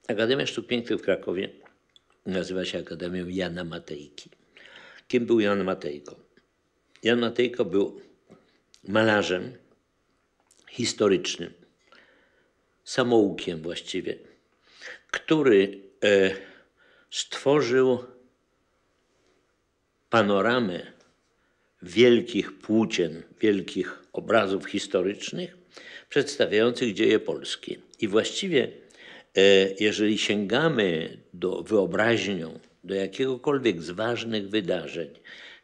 Akademia Sztuk Pięknych w Krakowie nazywa się Akademią Jana Matejki. Kim był Jan Matejko? Jan Matejko był malarzem historycznym, samoukiem właściwie, który stworzył panoramę wielkich płócien, wielkich obrazów historycznych przedstawiających dzieje polskie. I właściwie, jeżeli sięgamy wyobraźnią do jakiegokolwiek z ważnych wydarzeń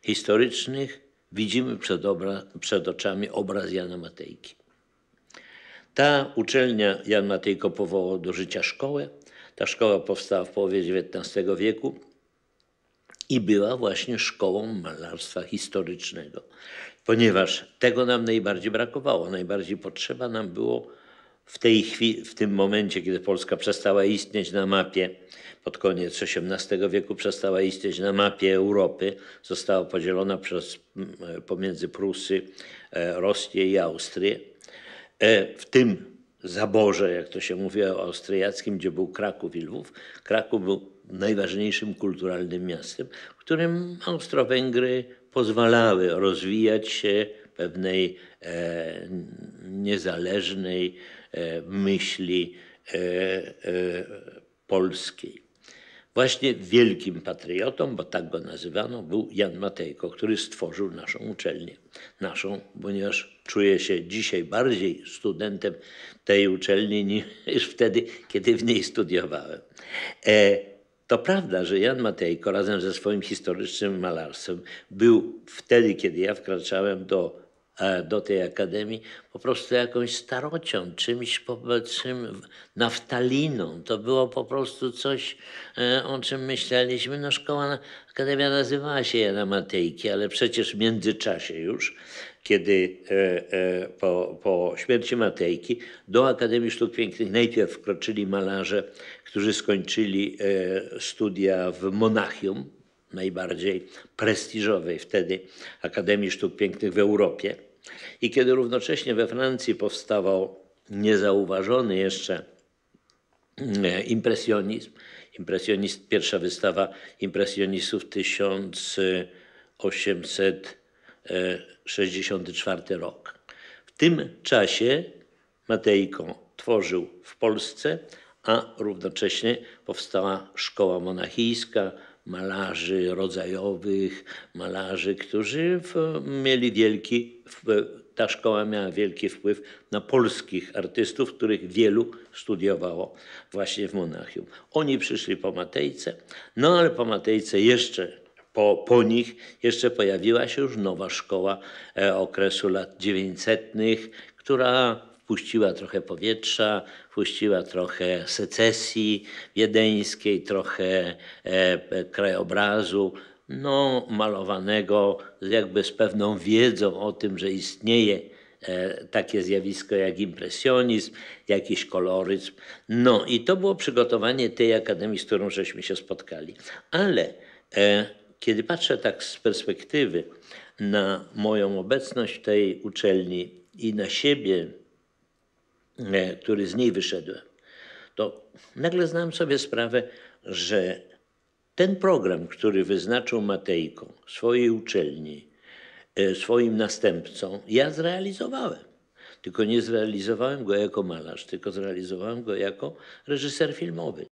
historycznych, widzimy przed oczami obraz Jana Matejki. Ta uczelnia, Jan Matejko powołał do życia szkołę. Ta szkoła powstała w połowie XIX wieku i była właśnie szkołą malarstwa historycznego. Ponieważ tego nam najbardziej brakowało, najbardziej potrzeba nam było w tej chwili, w tym momencie, kiedy Polska przestała istnieć na mapie, pod koniec XVIII wieku przestała istnieć na mapie Europy, została podzielona pomiędzy Prusy, Rosję i Austrię. W tym zaborze, jak to się mówi o austriackim, gdzie był Kraków i Lwów. Kraków był najważniejszym kulturalnym miastem, w którym Austro-Węgry pozwalały rozwijać się pewnej niezależnej myśli polskiej. Właśnie wielkim patriotą, bo tak go nazywano, był Jan Matejko, który stworzył naszą uczelnię. Naszą, ponieważ czuję się dzisiaj bardziej studentem tej uczelni niż wtedy, kiedy w niej studiowałem. To prawda, że Jan Matejko razem ze swoim historycznym malarstwem był wtedy, kiedy ja wkraczałem do tej akademii, po prostu jakąś starocią, czymś naftaliną. To było po prostu coś, o czym myśleliśmy. No akademia nazywała się Jana Matejki, ale przecież w międzyczasie już, kiedy po śmierci Matejki do Akademii Sztuk Pięknych najpierw wkroczyli malarze, którzy skończyli studia w Monachium, najbardziej prestiżowej wtedy Akademii Sztuk Pięknych w Europie. I kiedy równocześnie we Francji powstawał niezauważony jeszcze impresjonizm, pierwsza wystawa impresjonistów 1864 rok. W tym czasie Matejko tworzył w Polsce, a równocześnie powstała szkoła monachijska, malarzy rodzajowych, malarzy, którzy ta szkoła miała wielki wpływ na polskich artystów, których wielu studiowało właśnie w Monachium. Oni przyszli po Matejce, no ale po Matejce po nich jeszcze pojawiła się już nowa szkoła okresu lat 900, która wpuściła trochę powietrza, wpuściła trochę secesji wiedeńskiej, trochę krajobrazu, no, malowanego jakby z pewną wiedzą o tym, że istnieje takie zjawisko jak impresjonizm, jakiś koloryzm. No i to było przygotowanie tej akademii, z którą żeśmy się spotkali. Ale kiedy patrzę tak z perspektywy na moją obecność w tej uczelni i na siebie, który z niej wyszedłem, to nagle zdałem sobie sprawę, że ten program, który wyznaczył Matejko swojej uczelni, swoim następcom, ja zrealizowałem. Tylko nie zrealizowałem go jako malarz, tylko zrealizowałem go jako reżyser filmowy.